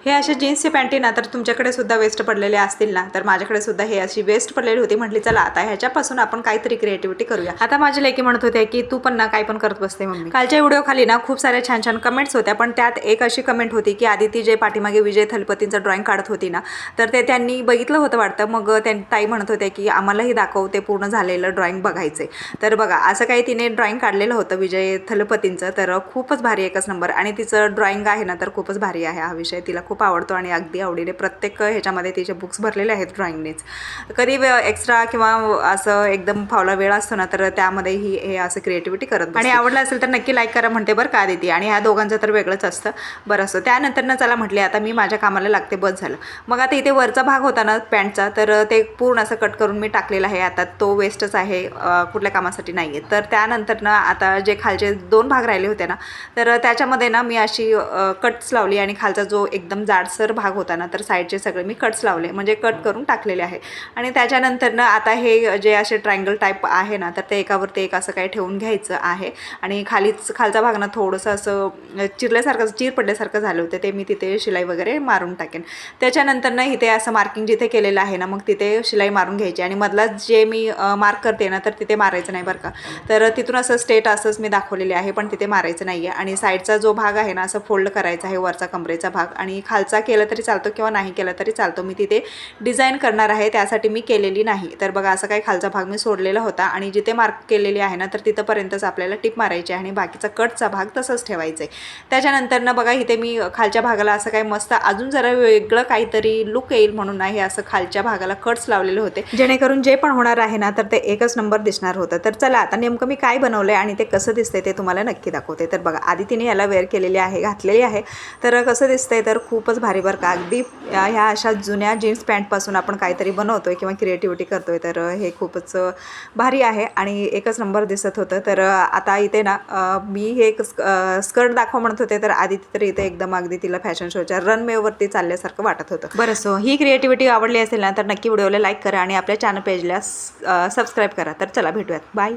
हे असे जीन्सचे पॅन्टी ना तर तुमच्याकडे सुद्धा वेस्ट पडलेले असतील ना, तर माझ्याकडे सुद्धा हे अशी वेस्ट पडलेली होती. म्हटली चला आता ह्याच्यापासून आपण काहीतरी क्रिएटिव्हिटी करूया. आता माझी लेकी म्हणत होते की तू पण ना काय पण करत बसते मम्मी. कालच्या व्हिडिओ खाली ना खूप साऱ्या छान छान कमेंट्स होत्या, पण त्यात एक अशी कमेंट होती की आदिती जे पाठीमागे विजय थलपतींचं ड्रॉइंग काढत होती ना, तर ते त्यांनी बघितलं होतं वाटतं. मग ताई म्हणत होत्या की आम्हालाही दाखव ते पूर्ण झालेलं ड्रॉइंग बघायचे. तर बघा असं काही तिने ड्रॉइंग काढलेलं होतं विजय थलपतींचं, तर खूपच भारी एकच नंबर. आणि तिचं ड्रॉइंग आहे ना तर खूपच भारी आहे. हा विषय तिला खूप आवडतो आणि अगदी आवडीने प्रत्येक ह्याच्यामध्ये तिचे बुक्स भरलेले आहेत ड्रॉइंगनेच. कधी एक्स्ट्रा किंवा असं एकदम फावला वेळ असतो ना तर त्यामध्ये ही हे असं क्रिएटिव्हिटी करत बसते. आणि आवडलं असेल तर नक्की लाईक करा म्हणते बरं का देते. आणि ह्या दोघांचं तर वेगळंच असतं बरं असं. त्यानंतर ना चला म्हटले आता मी माझ्या कामाला लागते, बस झालं. मग आता इथे वरचा भाग होता ना पॅन्टचा, तर ते पूर्ण असं कट करून मी टाकलेला आहे. आता तो वेस्टच आहे, कुठल्या कामासाठी नाही आहे. तर त्यानंतर ना आता जे खालचे 2 भाग राहिले होते ना तर त्याच्यामध्ये ना मी अशी कट्स लावली आणि खालचा जो एकदम जाडसर भाग होता ना तर साईडचे सगळे मी कट्स लावले, म्हणजे कट करून टाकलेले आहे. आणि त्याच्यानंतर ना आता हे जे असे ट्रायंगल टाईप आहे ना तर ते एकावरती एक असं काही ठेवून घ्यायचं आहे. आणि खालचा भाग ना थोडंसं असं चिरल्यासारखं चीर पडल्यासारखं झालं होतं, ते मी तिथे शिलाई वगैरे मारून टाकेन. त्याच्यानंतर ना इथे असं मार्किंग जिथे केलेलं आहे ना मग तिथे शिलाई मारून घ्यायची. आणि मधला जे मी मार्क करते ना तर तिथे मारायचं नाही बरं का. तर तिथून असं स्ट्रेट असंच मी दाखवलेले आहे, पण तिथे मारायचं नाही आहे. आणि साईडचा जो भाग आहे ना असं फोल्ड करायचा आहे, वरचा कमरेचा भाग. आणि खालचा केलं तरी चालतो किंवा नाही केलं तरी चालतो. मी तिथे डिझाईन करणार आहे त्यासाठी मी केलेली नाही. तर बघा असं काही खालचा भाग मी सोडलेला होता आणि जिथे मार्क केलेली आहे ना तर तिथंपर्यंतच आपल्याला टिप मारायची आहे आणि बाकीचा कटचा भाग तसंच ठेवायचा आहे. त्याच्यानंतर ना बघा इथे मी खालच्या भागाला असं काही मस्त अजून जरा वेगळं काहीतरी लुक येईल म्हणून आहे असं खालच्या भागाला कट्स लावलेले होते, जेणेकरून जे पण होणार आहे ना तर ते एकच नंबर दिसणार होतं. तर चला आता नेमकं मी काय बनवलंय आणि ते कसं दिसतंय ते तुम्हाला नक्की दाखवते. तर बघा आधी तिने याला वेअर केलेली आहे, घातलेली आहे. तर कसं दिसतंय तर खूपच भारी बरं का. अगदी ह्या अशा जुन्या जीन्स पॅन्टपासून आपण काहीतरी बनवतोय किंवा क्रिएटिव्हिटी करतोय, तर हे खूपच भारी आहे आणि एकच नंबर दिसत होतं. तर आता इथे ना मी हे एक स्कर्ट दाखवा म्हणत होते, तर आधी तर इथे एकदम अगदी तिला फॅशन शोच्या रनवेवरती चालल्यासारखं वाटत होतं. बरं सो ही क्रिएटिव्हिटी आवडली असेल ना तर नक्की व्हिडिओला लाईक करा आणि आपल्या चॅनल पेजला सबस्क्राईब करा. तर चला भेटूयात, बाय.